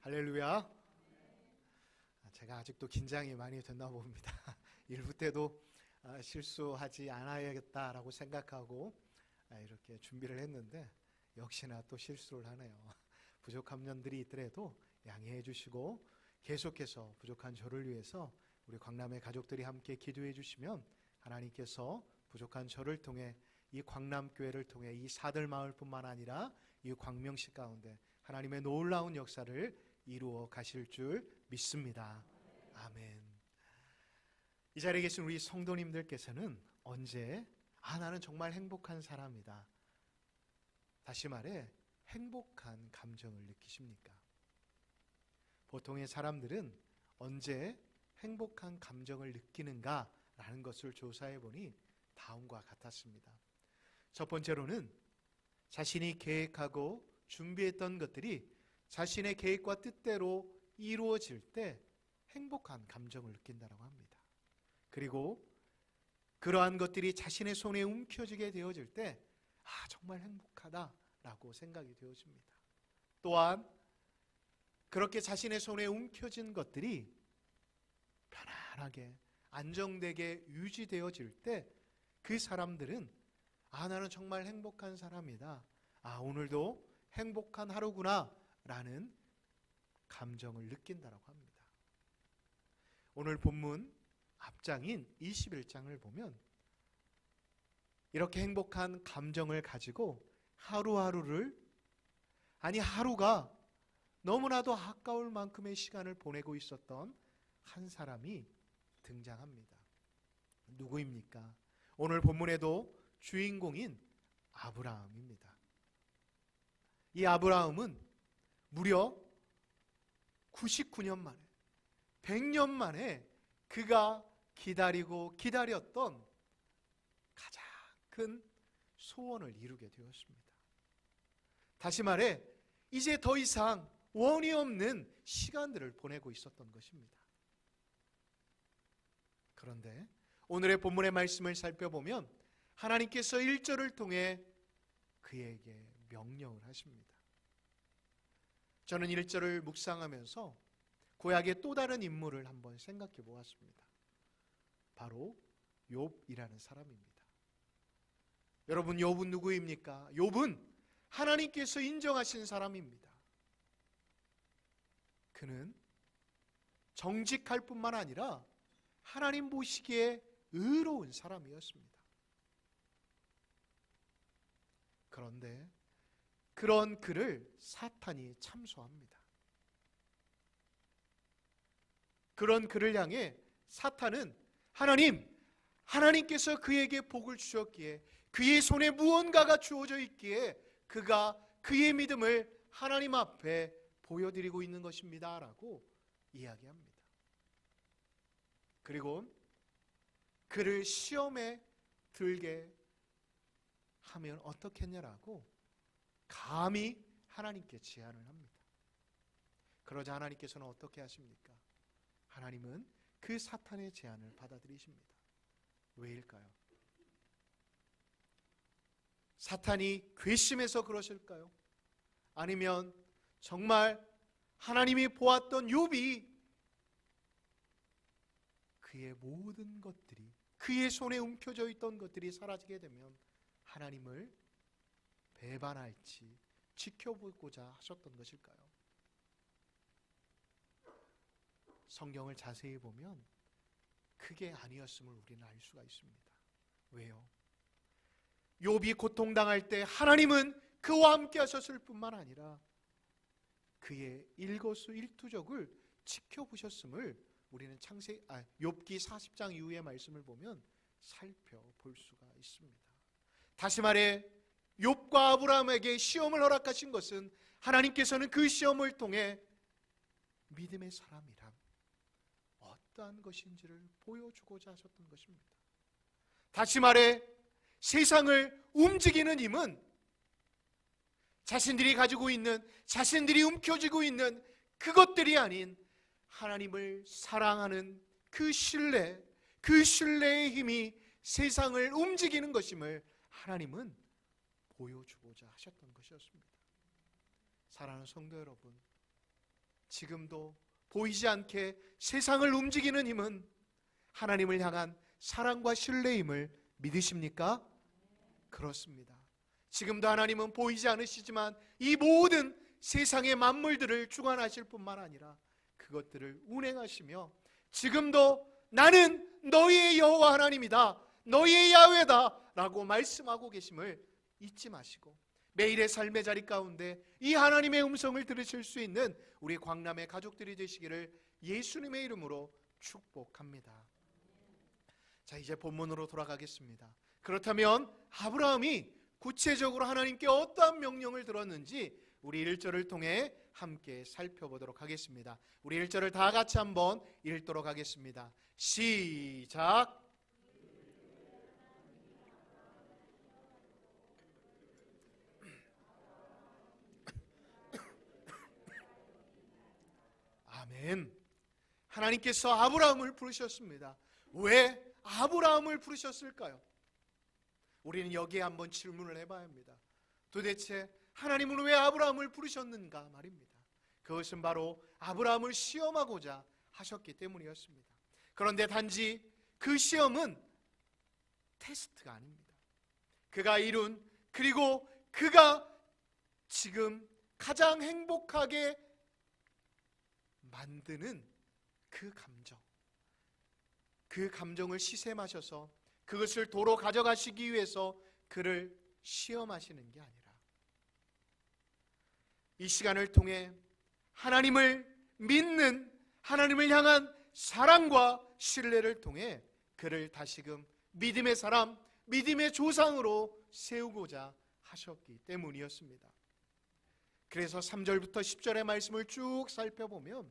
할렐루야. 제가 아직도 긴장이 많이 됐나 봅니다. 일부 때도 실수하지 않아야겠다라고 생각하고 이렇게 준비를 했는데 역시나 또 실수를 하네요. 부족한 면들이 있더라도 양해해 주시고 계속해서 부족한 저를 위해서 우리 광남의 가족들이 함께 기도해 주시면 하나님께서 부족한 저를 통해 이 광남교회를 통해 이 사들마을뿐만 아니라 이 광명시 가운데 하나님의 놀라운 역사를 이루어 가실 줄 믿습니다. 아멘. 이 자리에 계신 우리 성도님들께서는 언제 나는 정말 행복한 사람이다, 다시 말해 행복한 감정을 느끼십니까? 보통의 사람들은 언제 행복한 감정을 느끼는가라는 것을 조사해 보니 다음과 같았습니다. 첫 번째로는 자신이 계획하고 준비했던 것들이 자신의 계획과 뜻대로 이루어질 때 행복한 감정을 느낀다고 합니다. 그리고 그러한 것들이 자신의 손에 움켜쥐게 되어질 때 정말 행복하다라고 생각이 되어집니다. 또한 그렇게 자신의 손에 움켜진 것들이 편안하게 안정되게 유지되어질 때 그 사람들은 나는 정말 행복한 사람이다, 오늘도 행복한 하루구나 라는 감정을 느낀다고 합니다. 오늘 본문 앞장인 21장을 보면 이렇게 행복한 감정을 가지고 하루가 너무나도 아까울 만큼의 시간을 보내고 있었던 한 사람이 등장합니다. 누구입니까? 오늘 본문에도 주인공인 아브라함입니다. 이 아브라함은 무려 99년 만에 100년 만에 그가 기다리고 기다렸던 가장 큰 소원을 이루게 되었습니다. 다시 말해 이제 더 이상 원이 없는 시간들을 보내고 있었던 것입니다. 그런데 오늘의 본문의 말씀을 살펴보면 하나님께서 1절을 통해 그에게 명령을 하십니다. 저는 1절을 묵상하면서 구약의 또 다른 인물을 한번 생각해 보았습니다. 바로 욥이라는 사람입니다. 여러분, 욥은 누구입니까? 욥은 하나님께서 인정하신 사람입니다. 그는 정직할 뿐만 아니라 하나님 보시기에 의로운 사람이었습니다. 그런데 그런 그를 사탄이 참소합니다. 그런 그를 향해 사탄은 하나님께서 그에게 복을 주셨기에 그의 손에 무언가가 주어져 있기에 그가 그의 믿음을 하나님 앞에 보여드리고 있는 것입니다 라고 이야기합니다. 그리고 그를 시험에 들게 하면 어떻겠냐라고 감히 하나님께 제안을 합니다. 그러자 하나님께서는 어떻게 하십니까? 하나님은 그 사탄의 제안을 받아들이십니다. 왜일까요? 사탄이 괘씸해서 그러실까요? 아니면 정말 하나님이 보았던 욥이 그의 모든 것들이 그의 손에 움켜져 있던 것들이 사라지게 되면 하나님을 배반할지 지켜보고자 하셨던 것일까요? 성경을 자세히 보면 그게 아니었음을 우리는 알 수가 있습니다. 왜요? 욥이 고통당할 때 하나님은 그와 함께 하셨을 뿐만 아니라 그의 일거수일투족을 지켜보셨음을 우리는 욥기 40장 이후의 말씀을 보면 살펴볼 수가 있습니다. 다시 말해 욥과 아브라함에게 시험을 허락하신 것은 하나님께서는 그 시험을 통해 믿음의 사람이란 어떠한 것인지를 보여주고자 하셨던 것입니다. 다시 말해 세상을 움직이는 힘은 자신들이 가지고 있는, 자신들이 움켜쥐고 있는 그것들이 아닌 하나님을 사랑하는 그 신뢰의 힘이 세상을 움직이는 것임을 하나님은 보여주고자 하셨던 것이었습니다. 사랑하는 성도 여러분, 지금도 보이지 않게 세상을 움직이는 힘은 하나님을 향한 사랑과 신뢰임을 믿으십니까? 그렇습니다. 지금도 하나님은 보이지 않으시지만 이 모든 세상의 만물들을 주관하실 뿐만 아니라 그것들을 운행하시며 지금도 나는 너희의 여호와 하나님이다, 너희의 야훼다 라고 말씀하고 계심을 잊지 마시고 매일의 삶의 자리 가운데 이 하나님의 음성을 들으실 수 있는 우리 광남의 가족들이 되시기를 예수님의 이름으로 축복합니다. 자, 이제 본문으로 돌아가겠습니다. 그렇다면 아브라함이 구체적으로 하나님께 어떠한 명령을 들었는지 우리 1절을 통해 함께 살펴보도록 하겠습니다. 우리 1절을 다 같이 한번 읽도록 하겠습니다. 시작. 아멘. 하나님께서 아브라함을 부르셨습니다. 왜 아브라함을 부르셨을까요? 우리는 여기에 한번 질문을 해봐야 합니다. 도대체 하나님은 왜 아브라함을 부르셨는가 말입니다. 그것은 바로 아브라함을 시험하고자 하셨기 때문이었습니다. 그런데 단지 그 시험은 테스트가 아닙니다. 그가 이룬, 그리고 그가 지금 가장 행복하게 만드는 그 감정을 시샘하셔서 그것을 도로 가져가시기 위해서 그를 시험하시는 게 아니라 이 시간을 통해 하나님을 믿는, 하나님을 향한 사랑과 신뢰를 통해 그를 다시금 믿음의 사람, 믿음의 조상으로 세우고자 하셨기 때문이었습니다. 그래서 3절부터 10절의 말씀을 쭉 살펴보면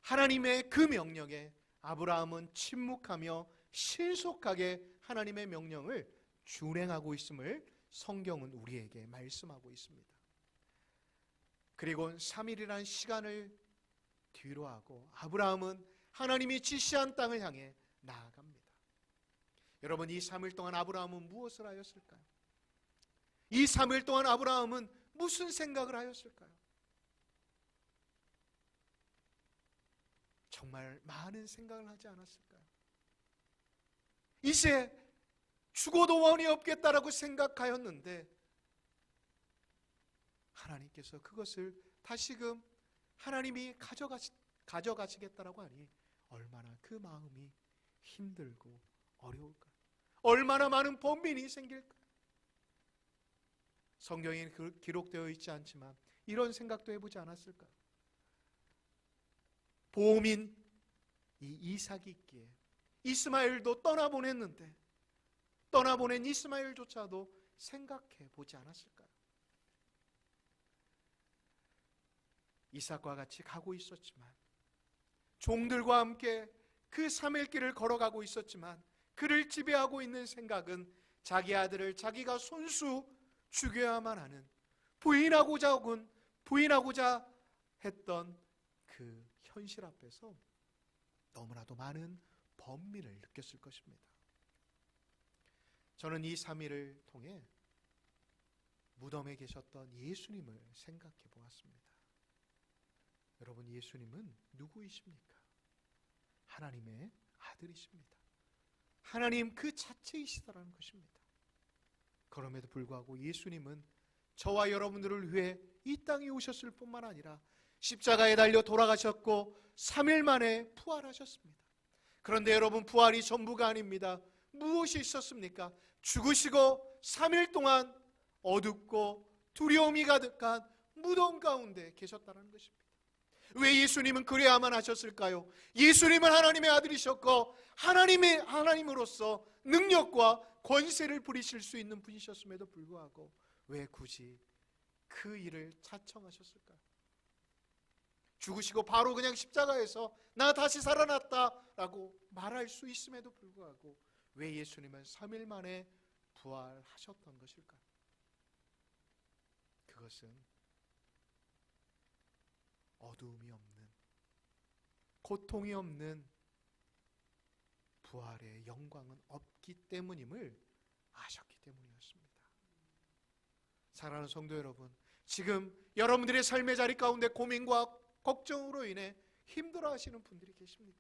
하나님의 그 명령에 아브라함은 침묵하며 신속하게 하나님의 명령을 준행하고 있음을 성경은 우리에게 말씀하고 있습니다. 그리고 3일이라는 시간을 뒤로하고 아브라함은 하나님이 지시한 땅을 향해 나아갑니다. 여러분, 이 3일 동안 아브라함은 무엇을 하였을까요? 이 3일 동안 아브라함은 무슨 생각을 하였을까요? 정말 많은 생각을 하지 않았을까요? 이제 죽어도 원이 없겠다라고 생각하였는데 하나님께서 그것을 다시금 하나님이 가져가시겠다라고 하니 얼마나 그 마음이 힘들고 어려울까요? 얼마나 많은 번민이 생길까요? 성경에 기록되어 있지 않지만 이런 생각도 해보지 않았을까요? 보험인 이 이삭이 있기에 이스마엘도 떠나보냈는데 떠나보낸 이스마엘조차도 생각해 보지 않았을까요? 이삭과 같이 가고 있었지만 종들과 함께 그 3일 길을 걸어가고 있었지만 그를 지배하고 있는 생각은 자기 아들을 자기가 손수 죽여야만 하는 부인하고자 했던 그 현실 앞에서 너무나도 많은 번민을 느꼈을 것입니다. 저는 이 3일을 통해 무덤에 계셨던 예수님을 생각해 보았습니다. 여러분, 예수님은 누구이십니까? 하나님의 아들이십니다. 하나님 그 자체이시다라는 것입니다. 그럼에도 불구하고 예수님은 저와 여러분들을 위해 이 땅에 오셨을 뿐만 아니라 십자가에 달려 돌아가셨고 3일 만에 부활하셨습니다. 그런데 여러분, 부활이 전부가 아닙니다. 무엇이 있었습니까? 죽으시고 3일 동안 어둡고 두려움이 가득한 무덤 가운데 계셨다는 것입니다. 왜 예수님은 그래야만 하셨을까요? 예수님은 하나님의 아들이셨고 하나님으로서 능력과 권세를 부리실 수 있는 분이셨음에도 불구하고 왜 굳이 그 일을 자청하셨을까요? 죽으시고 바로 그냥 십자가에서 나 다시 살아났다라고 말할 수 있음에도 불구하고 왜 예수님은 3일 만에 부활하셨던 것일까요? 그것은 어두움이 없는, 고통이 없는 부활의 영광은 없기 때문임을 아셨기 때문이었습니다. 사랑하는 성도 여러분, 지금 여러분들의 삶의 자리 가운데 고민과 걱정으로 인해 힘들어하시는 분들이 계십니까?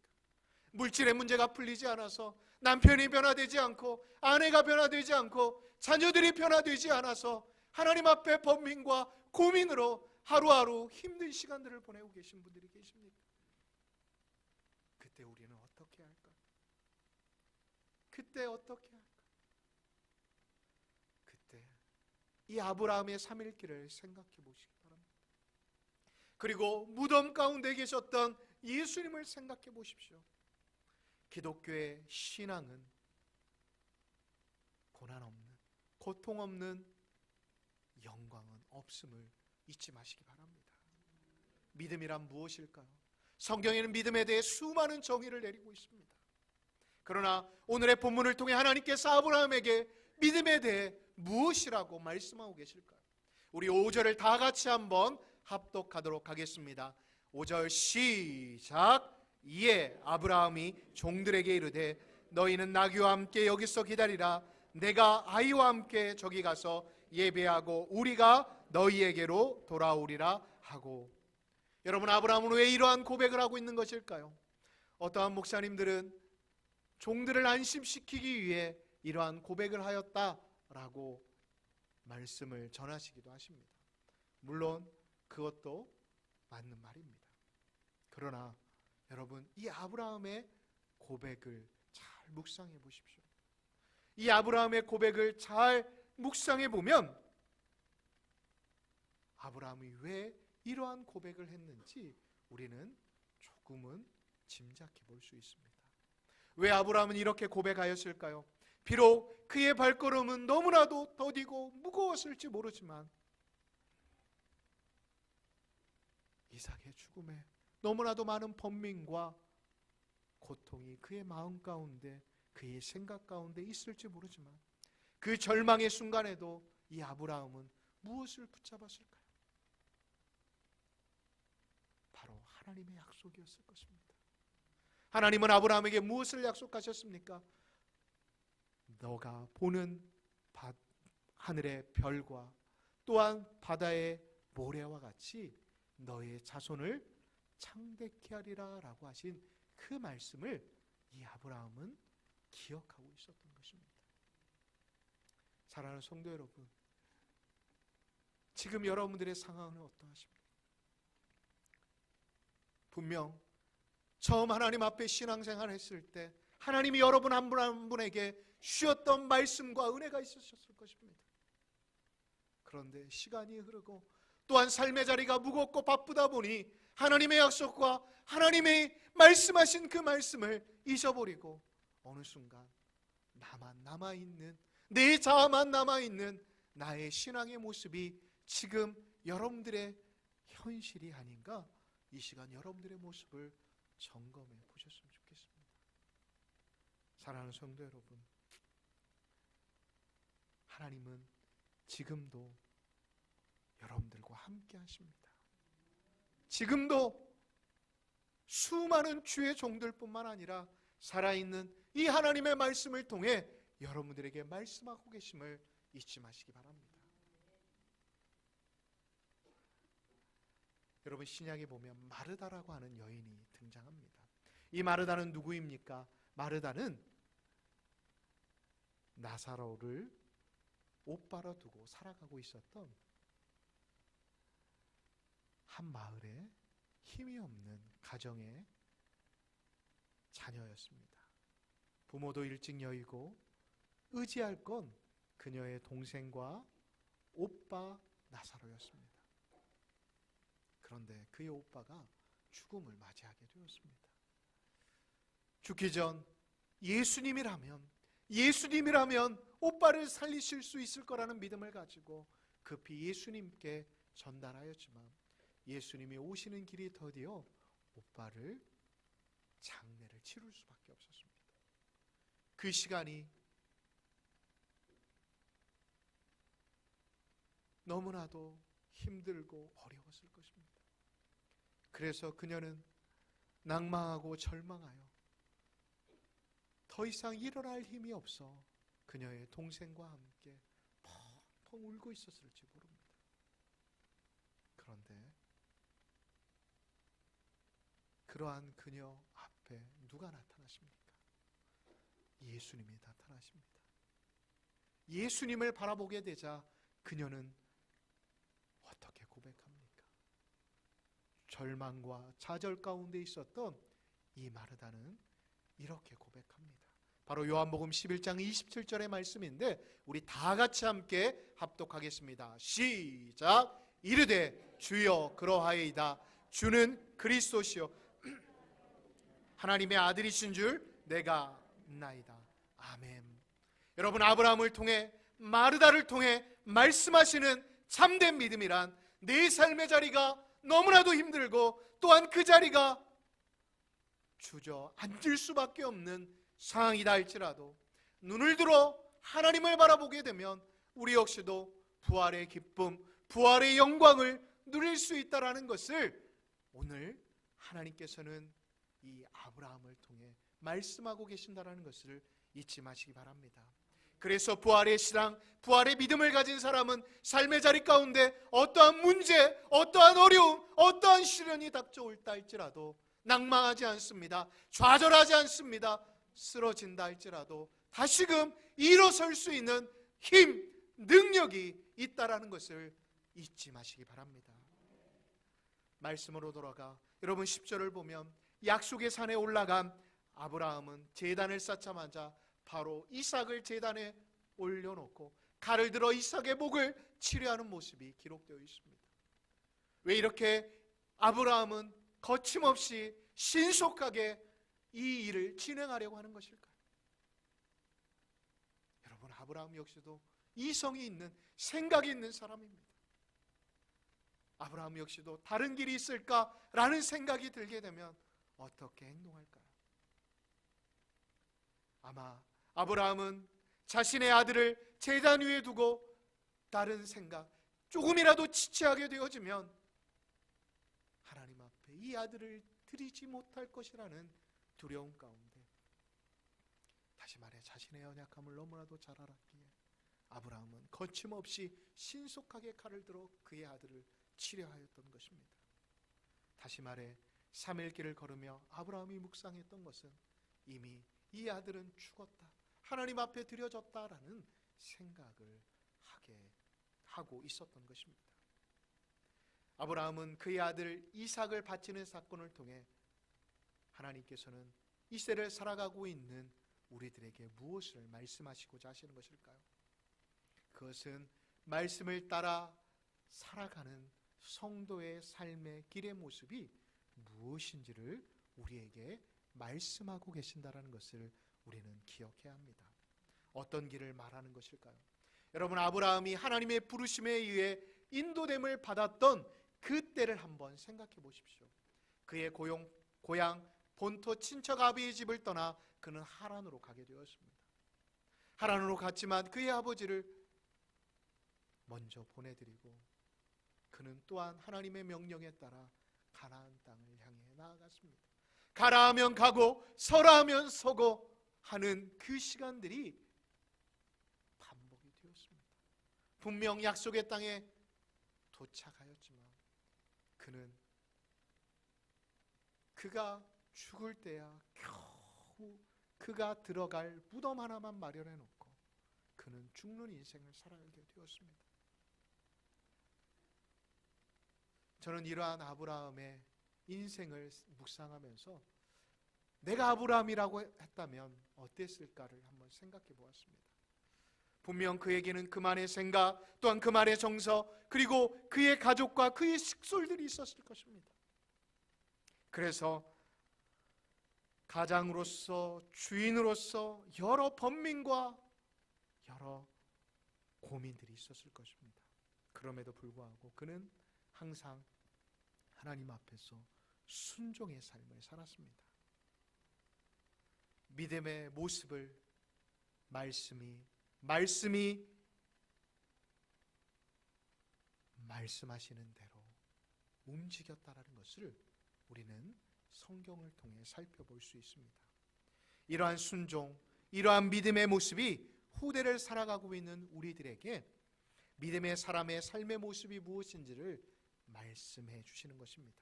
물질의 문제가 풀리지 않아서 남편이 변화되지 않고 아내가 변화되지 않고 자녀들이 변화되지 않아서 하나님 앞에 번민과 고민으로 하루하루 힘든 시간들을 보내고 계신 분들이 계십니까? 그때 우리는 어떻게 할까? 그때 어떻게 할까? 그때 이 아브라함의 3일길을 생각해 보시기 바랍니다. 그리고 무덤 가운데 계셨던 예수님을 생각해 보십시오. 기독교의 신앙은 고난 없는, 고통 없는 영광은 없음을 잊지 마시기 바랍니다. 믿음이란 무엇일까요? 성경에는 믿음에 대해 수많은 정의를 내리고 있습니다. 그러나 오늘의 본문을 통해 하나님께서 아브라함에게 믿음에 대해 무엇이라고 말씀하고 계실까요? 우리 5절을 다 같이 한번 합독하도록 하겠습니다. 5절 시작. 이에 아브라함이 종들에게 이르되 너희는 나귀와 함께 여기서 기다리라. 내가 아이와 함께 저기 가서 예배하고 우리가 너희에게로 돌아오리라 하고. 여러분, 아브라함은 왜 이러한 고백을 하고 있는 것일까요? 어떠한 목사님들은 종들을 안심시키기 위해 이러한 고백을 하였다라고 말씀을 전하시기도 하십니다. 물론 그것도 맞는 말입니다. 그러나 여러분, 이 아브라함의 고백을 잘 묵상해 보십시오. 이 아브라함의 고백을 잘 묵상해 보면 아브라함이 왜 이러한 고백을 했는지 우리는 조금은 짐작해 볼 수 있습니다. 왜 아브라함은 이렇게 고백하였을까요? 비록 그의 발걸음은 너무나도 더디고 무거웠을지 모르지만 이삭의 죽음에 너무나도 많은 번민과 고통이 그의 마음 가운데, 그의 생각 가운데 있을지 모르지만 그 절망의 순간에도 이 아브라함은 무엇을 붙잡았을까요? 바로 하나님의 약속이었을 것입니다. 하나님은 아브라함에게 무엇을 약속하셨습니까? 너가 보는 하늘의 별과 또한 바다의 모래와 같이 너의 자손을 창대케 하리라 라고 하신 그 말씀을 이 아브라함은 기억하고 있었던 것입니다. 사랑하는 성도 여러분, 지금 여러분들의 상황은 어떠하십니까? 분명 처음 하나님 앞에 신앙생활을 했을 때 하나님이 여러분 한 분 한 분에게 주셨던 말씀과 은혜가 있으셨을 것입니다. 그런데 시간이 흐르고 또한 삶의 자리가 무겁고 바쁘다 보니 하나님의 약속과 하나님의 말씀하신 그 말씀을 잊어버리고 어느 순간 나만 남아있는, 내 자아만 남아있는 나의 신앙의 모습이 지금 여러분들의 현실이 아닌가? 이 시간 여러분들의 모습을 점검해 보셨으면 좋겠습니다. 사랑하는 성도 여러분, 하나님은 지금도 여러분들과 함께 하십니다. 지금도 수많은 주의 종들뿐만 아니라 살아있는 이 하나님의 말씀을 통해 여러분들에게 말씀하고 계심을 잊지 마시기 바랍니다. 여러분, 신약에 보면 마르다라고 하는 여인이 등장합니다. 이 마르다는 누구입니까? 마르다는 나사로를 오빠로 두고 살아가고 있었던 한 마을의 힘이 없는 가정의 자녀였습니다. 부모도 일찍 여의고 의지할 건 그녀의 동생과 오빠 나사로였습니다. 그런데 그의 오빠가 죽음을 맞이하게 되었습니다. 죽기 전 예수님이라면 오빠를 살리실 수 있을 거라는 믿음을 가지고 급히 예수님께 전달하였지만 예수님이 오시는 길이 더디어 오빠를 장례를 치를 수밖에 없었습니다. 그 시간이 너무나도 힘들고 어려웠을 것입니다. 그래서 그녀는 낭망하고 절망하여 더 이상 일어날 힘이 없어 그녀의 동생과 함께 펑펑 울고 있었을지 모릅니다. 그런데 그러한 그녀 앞에 누가 나타나십니까? 예수님이 나타나십니다. 예수님을 바라보게 되자 그녀는 어떻게 고백합니까? 절망과 좌절 가운데 있었던 이 마르다는 이렇게 고백합니다. 바로 요한복음 11장 27절의 말씀인데 우리 다 같이 함께 합독하겠습니다. 시작. 이르되 주여 그러하이다. 주는 그리스도시요 하나님의 아들이신 줄 내가 나이다. 아멘. 여러분, 아브라함을 통해 마르다를 통해 말씀하시는 참된 믿음이란 내 삶의 자리가 너무나도 힘들고 또한 그 자리가 주저앉을 수밖에 없는 상황이다 할지라도 눈을 들어 하나님을 바라보게 되면 우리 역시도 부활의 기쁨, 부활의 영광을 누릴 수 있다라는 것을 오늘 하나님께서는 이 아브라함을 통해 말씀하고 계신다라는 것을 잊지 마시기 바랍니다. 그래서 부활의 신앙, 부활의 믿음을 가진 사람은 삶의 자리 가운데 어떠한 문제, 어떠한 어려움, 어떠한 시련이 닥쳐올다 할지라도 낭망하지 않습니다. 좌절하지 않습니다. 쓰러진다 할지라도 다시금 일어설 수 있는 힘, 능력이 있다라는 것을 잊지 마시기 바랍니다. 말씀으로 돌아가 여러분 10절을 보면 약속의 산에 올라간 아브라함은 제단을 쌓자마자 바로 이삭을 제단에 올려놓고 칼을 들어 이삭의 목을 치료하는 모습이 기록되어 있습니다. 왜 이렇게 아브라함은 거침없이 신속하게 이 일을 진행하려고 하는 것일까요? 여러분, 아브라함 역시도 이성이 있는, 생각이 있는 사람입니다. 아브라함 역시도 다른 길이 있을까라는 생각이 들게 되면 어떻게 행동할까요? 아마 아브라함은 자신의 아들을 제단 위에 두고 다른 생각, 조금이라도 지체하게 되어지면 하나님 앞에 이 아들을 드리지 못할 것이라는 두려움 가운데, 다시 말해 자신의 연약함을 너무나도 잘 알았기에 아브라함은 거침없이 신속하게 칼을 들어 그의 아들을 치료하였던 것입니다. 다시 말해 3일 길을 걸으며 아브라함이 묵상했던 것은 이미 이 아들은 죽었다, 하나님 앞에 드려졌다라는 생각을 하고 있었던 것입니다. 아브라함은 그의 아들 이삭을 바치는 사건을 통해 하나님께서는 이 세를 살아가고 있는 우리들에게 무엇을 말씀하시고자 하시는 것일까요? 그것은 말씀을 따라 살아가는 성도의 삶의 길의 모습이 무엇인지를 우리에게 말씀하고 계신다라는 것을 우리는 기억해야 합니다. 어떤 길을 말하는 것일까요? 여러분, 아브라함이 하나님의 부르심에 의해 인도됨을 받았던 그 때를 한번 생각해 보십시오. 그의 고향 본토 친척 아비의 집을 떠나 그는 하란으로 가게 되었습니다. 하란으로 갔지만 그의 아버지를 먼저 보내드리고 그는 또한 하나님의 명령에 따라 가나안 땅을 향해 나아갔습니다. 가라 하면 가고 서라 하면 서고 하는 그 시간들이 반복이 되었습니다. 분명 약속의 땅에 도착하였지만 그가 죽을 때야 겨우 그가 들어갈 무덤 하나만 마련해 놓고 그는 죽는 인생을 살아가게 되었습니다. 저는 이러한 아브라함의 인생을 묵상하면서 내가 아브라함이라고 했다면 어땠을까를 한번 생각해 보았습니다. 분명 그에게는 그만의 생각, 또한 그만의 정서, 그리고 그의 가족과 그의 식솔들이 있었을 것입니다. 그래서 가장으로서, 주인으로서 여러 번민과 여러 고민들이 있었을 것입니다. 그럼에도 불구하고 그는 항상 하나님 앞에서 순종의 삶을 살았습니다. 믿음의 모습을 말씀이 말씀하시는 대로 움직였다라는 것을 우리는 성경을 통해 살펴볼 수 있습니다. 이러한 순종, 이러한 믿음의 모습이 후대를 살아가고 있는 우리들에게 믿음의 사람의 삶의 모습이 무엇인지를 말씀해 주시는 것입니다.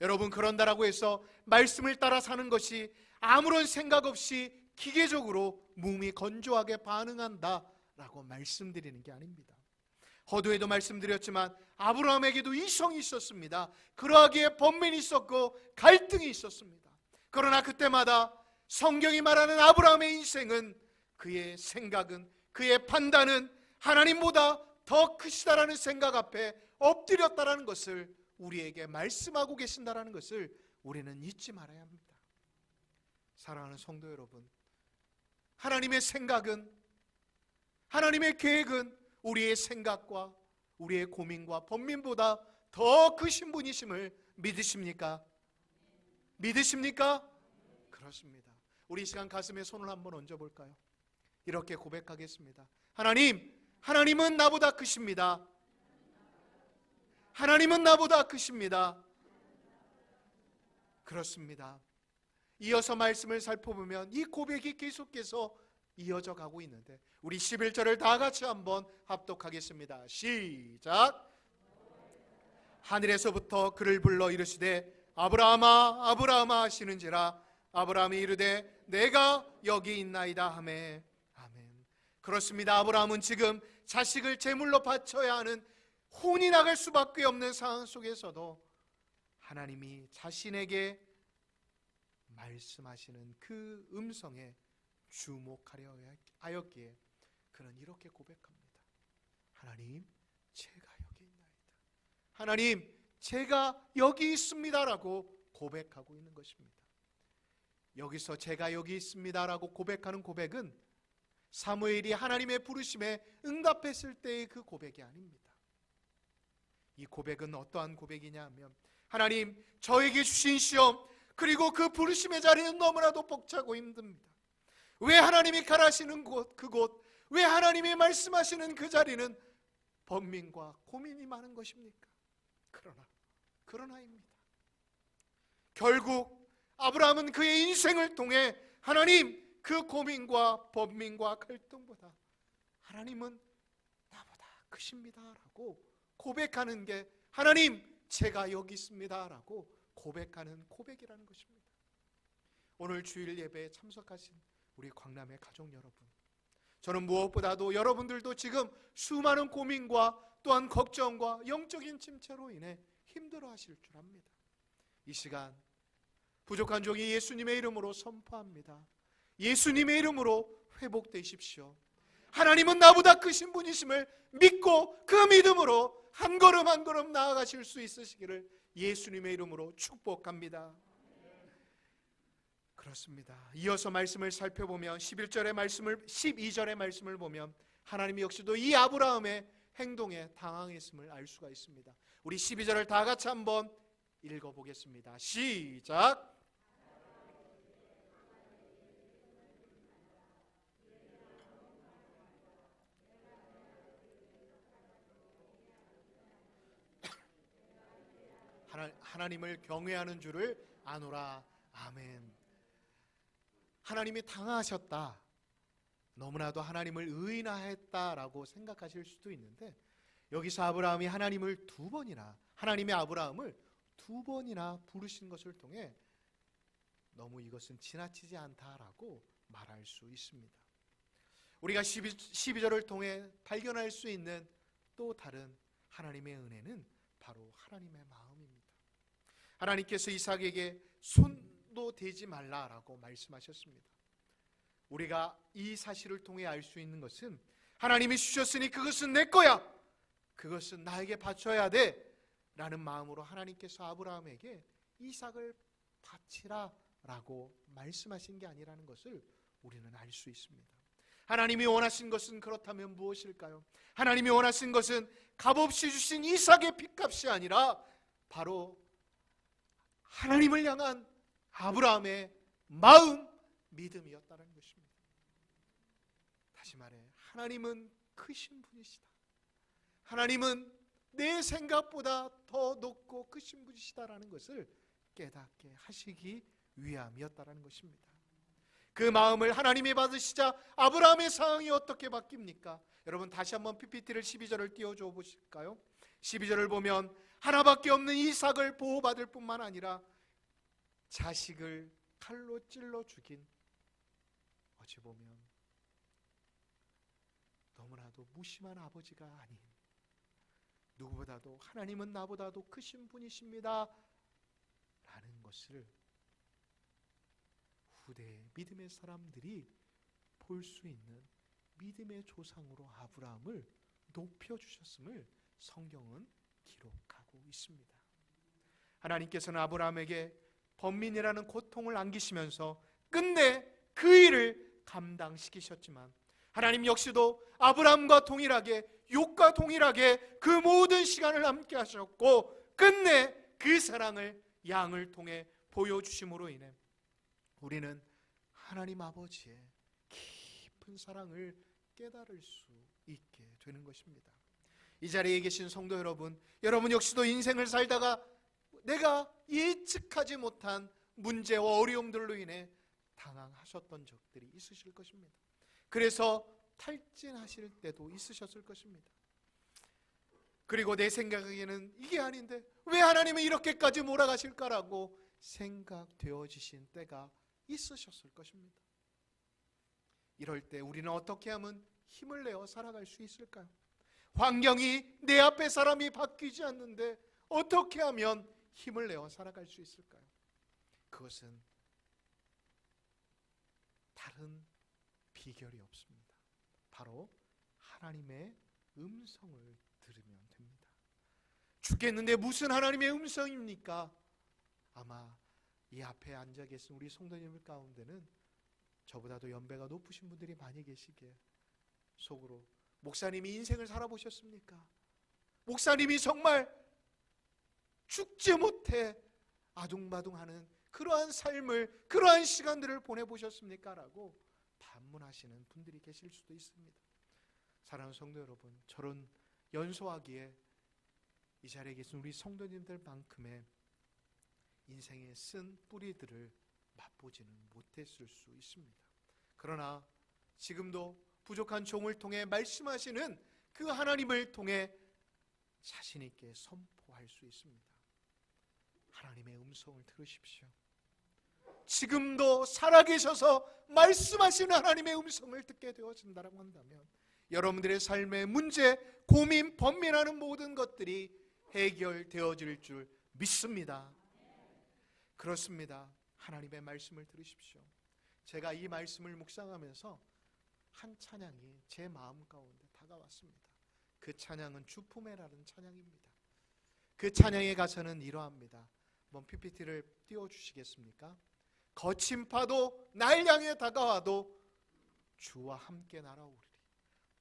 여러분, 그런다라고 해서 말씀을 따라 사는 것이 아무런 생각 없이 기계적으로 몸이 건조하게 반응한다라고 말씀드리는 게 아닙니다. 허두에도 말씀드렸지만 아브라함에게도 이성이 있었습니다. 그러하기에 번민이 있었고 갈등이 있었습니다. 그러나 그때마다 성경이 말하는 아브라함의 인생은, 그의 생각은, 그의 판단은 하나님보다 더 크시다라는 생각 앞에 엎드렸다라는 것을 우리에게 말씀하고 계신다라는 것을 우리는 잊지 말아야 합니다. 사랑하는 성도 여러분, 하나님의 생각은, 하나님의 계획은 우리의 생각과 우리의 고민과 번민보다 더 크신 분이심을 믿으십니까? 믿으십니까? 그렇습니다. 우리 이 시간 가슴에 손을 한번 얹어볼까요? 이렇게 고백하겠습니다. 하나님은 나보다 크십니다. 하나님은 나보다 크십니다. 그렇습니다. 이어서 말씀을 살펴보면 이 고백이 계속해서 이어져 가고 있는데, 우리 11절을 다 같이 한번 합독하겠습니다. 시작. 하늘에서부터 그를 불러 이르시되 아브라함아 아브라함아 하시는지라 아브라함이 이르되 내가 여기 있나이다 하매. 아멘. 그렇습니다. 아브라함은 지금 자식을 제물로 바쳐야 하는 혼이 나갈 수밖에 없는 상황 속에서도 하나님이 자신에게 말씀하시는 그 음성에 주목하려 하였기에 그는 이렇게 고백합니다. 하나님, 제가 여기 있나이다. 하나님, 제가 여기 있습니다라고 고백하고 있는 것입니다. 여기서 제가 여기 있습니다라고 고백하는 고백은 사무엘이 하나님의 부르심에 응답했을 때의 그 고백이 아닙니다. 이 고백은 어떠한 고백이냐 하면, 하나님, 저에게 주신 시험, 그리고 그 부르심의 자리는 너무나도 벅차고 힘듭니다. 왜 하나님이 가라시는 곳, 그곳, 왜 하나님이 말씀하시는 그 자리는 번민과 고민이 많은 것입니까? 그러나입니다. 결국 아브라함은 그의 인생을 통해 하나님, 그 고민과 번민과 갈등보다 하나님은 나보다 크십니다라고 고백하는 게, 하나님, 제가 여기 있습니다라고 고백하는 고백이라는 것입니다. 오늘 주일 예배에 참석하신 우리 광남의 가족 여러분, 저는 무엇보다도 여러분들도 지금 수많은 고민과 또한 걱정과 영적인 침체로 인해 힘들어하실 줄 압니다. 이 시간 부족한 종이 예수님의 이름으로 선포합니다. 예수님의 이름으로 회복되십시오. 하나님은 나보다 크신 분이심을 믿고 그 믿음으로 한 걸음 한 걸음 나아가실 수 있으시기를 예수님의 이름으로 축복합니다. 그렇습니다. 이어서 말씀을 살펴보면 12절의 말씀을 보면 하나님이 역시도 이 아브라함의 행동에 당황했음을 알 수가 있습니다. 우리 12절을 다 같이 한번 읽어보겠습니다. 시작. 하나님을 경외하는 줄을 아노라. 아멘. 하나님이 당하셨다, 너무나도 하나님을 의인화했다라고 생각하실 수도 있는데, 여기서 아브라함이 하나님의 아브라함을 두 번이나 부르신 것을 통해 너무 이것은 지나치지 않다라고 말할 수 있습니다. 우리가 12절을 통해 발견할 수 있는 또 다른 하나님의 은혜는 바로 하나님의 마음입니다. 하나님께서 이삭에게 손도 대지 말라라고 말씀하셨습니다. 우리가 이 사실을 통해 알 수 있는 것은, 하나님이 주셨으니 그것은 내 거야, 그것은 나에게 바쳐야 돼 라는 마음으로 하나님께서 아브라함에게 이삭을 바치라 라고 말씀하신 게 아니라는 것을 우리는 알 수 있습니다. 하나님이 원하신 것은 그렇다면 무엇일까요? 하나님이 원하신 것은 값없이 주신 이삭의 핏값이 아니라 바로 하나님을 향한 아브라함의 마음, 믿음이었다는 것입니다. 다시 말해, 하나님은 크신 분이시다, 하나님은 내 생각보다 더 높고 크신 분이시다라는 것을 깨닫게 하시기 위함이었다는 것입니다. 그 마음을 하나님이 받으시자 아브라함의 상황이 어떻게 바뀝니까? 여러분 다시 한번 PPT를 12절을 띄워줘 보실까요? 12절을 보면 하나밖에 없는 이삭을 보호받을 뿐만 아니라 자식을 칼로 찔러 죽인, 어찌 보면 너무나도 무심한 아버지가 아닌, 누구보다도 하나님은 나보다도 크신 분이십니다 라는 것을 후대의 믿음의 사람들이 볼 수 있는 믿음의 조상으로 아브라함을 높여주셨음을 성경은 기록하고 있습니다. 하나님께서는 아브라함에게 번민이라는 고통을 안기시면서 끝내 그 일을 감당시키셨지만 하나님 역시도 아브라함과 동일하게, 욥과 동일하게 그 모든 시간을 함께 하셨고 끝내 그 사랑을 양을 통해 보여주심으로 인해 우리는 하나님 아버지의 깊은 사랑을 깨달을 수 있게 되는 것입니다. 이 자리에 계신 성도 여러분, 여러분 역시도 인생을 살다가 내가 예측하지 못한 문제와 어려움들로 인해 당황하셨던 적들이 있으실 것입니다. 그래서 탈진하실 때도 있으셨을 것입니다. 그리고 내 생각에는 이게 아닌데 왜 하나님은 이렇게까지 몰아가실까라고 생각되어지신 때가 있으셨을 것입니다. 이럴 때 우리는 어떻게 하면 힘을 내어 살아갈 수 있을까요? 환경이 내 앞에 사람이 바뀌지 않는데 어떻게 하면 힘을 내어 살아갈 수 있을까요? 그것은 다른 비결이 없습니다. 바로 하나님의 음성을 들으면 됩니다. 죽겠는데 무슨 하나님의 음성입니까? 아마 이 앞에 앉아 계신 우리 성도님들 가운데는 저보다도 연배가 높으신 분들이 많이 계시기에 속으로 목사님이 인생을 살아보셨습니까? 목사님이 정말 죽지 못해 아둥바둥하는 그러한 삶을, 그러한 시간들을 보내보셨습니까? 라고 반문하시는 분들이 계실 수도 있습니다. 사랑하는 성도 여러분, 저런 연소하기에 이 자리에 계신 우리 성도님들만큼의 인생에 쓴 뿌리들을 맛보지는 못했을 수 있습니다. 그러나 지금도 부족한 종을 통해 말씀하시는 그 하나님을 통해 자신 있게 선포할 수 있습니다. 하나님의 음성을 들으십시오. 지금도 살아계셔서 말씀하시는 하나님의 음성을 듣게 되어진다고 한다면 여러분들의 삶의 문제, 고민, 번민하는 모든 것들이 해결되어질 줄 믿습니다. 그렇습니다. 하나님의 말씀을 들으십시오. 제가 이 말씀을 묵상하면서 한 찬양이 제 마음 가운데 다가왔습니다. 그 찬양은 주품에라는 찬양입니다. 그 찬양의 가사는 이러합니다. 한번 PPT를 띄워주시겠습니까? 거친 파도 날 향해 다가와도 주와 함께 날아오리리.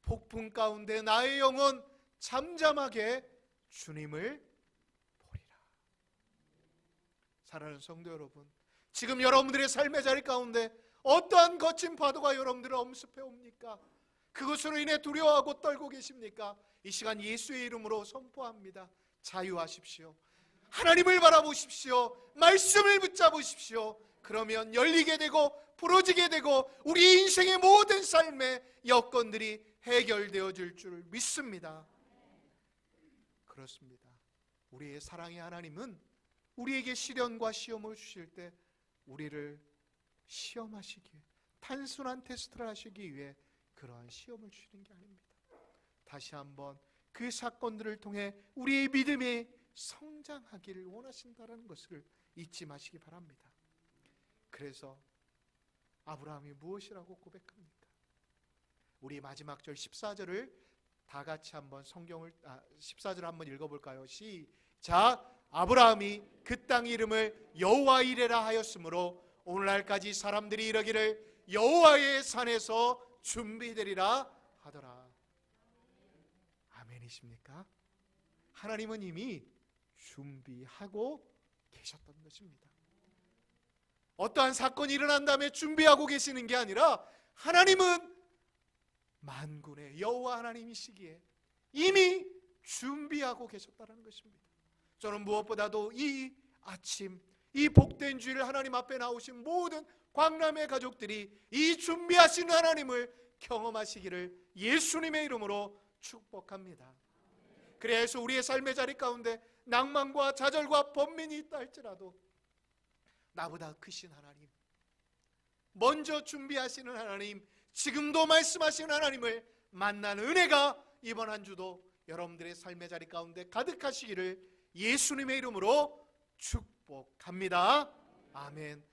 폭풍 가운데 나의 영혼 잠잠하게 주님을 보리라. 사랑하는 성도 여러분, 지금 여러분들의 삶의 자리 가운데 어떠한 거친 파도가 여러분들을 엄습해 옵니까? 그것으로 인해 두려워하고 떨고 계십니까? 이 시간 예수의 이름으로 선포합니다. 자유하십시오. 하나님을 바라보십시오. 말씀을 붙잡으십시오. 그러면 열리게 되고 부러지게 되고 우리 인생의 모든 삶의 여건들이 해결되어질 줄 믿습니다. 그렇습니다. 우리의 사랑의 하나님은 우리에게 시련과 시험을 주실 때 우리를 시험하시기 위해, 단순한 테스트를 하시기 위해 그러한 시험을 주시는 게 아닙니다. 다시 한번 그 사건들을 통해 우리의 믿음이 성장하기를 원하신다는 것을 잊지 마시기 바랍니다. 그래서 아브라함이 무엇이라고 고백합니까? 우리 마지막 절 14절을 다 같이 한번 14절 한번 읽어볼까요? 시작. 아브라함이 그 땅 이름을 여호와 이레라 하였으므로 오늘날까지 사람들이 이러기를 여호와의 산에서 준비되리라 하더라. 아멘이십니까? 하나님은 이미 준비하고 계셨던 것입니다. 어떠한 사건이 일어난 다음에 준비하고 계시는 게 아니라 하나님은 만군의 여호와 하나님이시기에 이미 준비하고 계셨다는 것입니다. 저는 무엇보다도 이 아침, 이 복된 주일 하나님 앞에 나오신 모든 광남의 가족들이 이 준비하신 하나님을 경험하시기를 예수님의 이름으로 축복합니다. 그래서 우리의 삶의 자리 가운데 낭만과 좌절과 번민이 있다 할지라도 나보다 크신 하나님, 먼저 준비하시는 하나님, 지금도 말씀하시는 하나님을 만나는 은혜가 이번 한 주도 여러분들의 삶의 자리 가운데 가득하시기를 예수님의 이름으로 축복합니다. 아멘.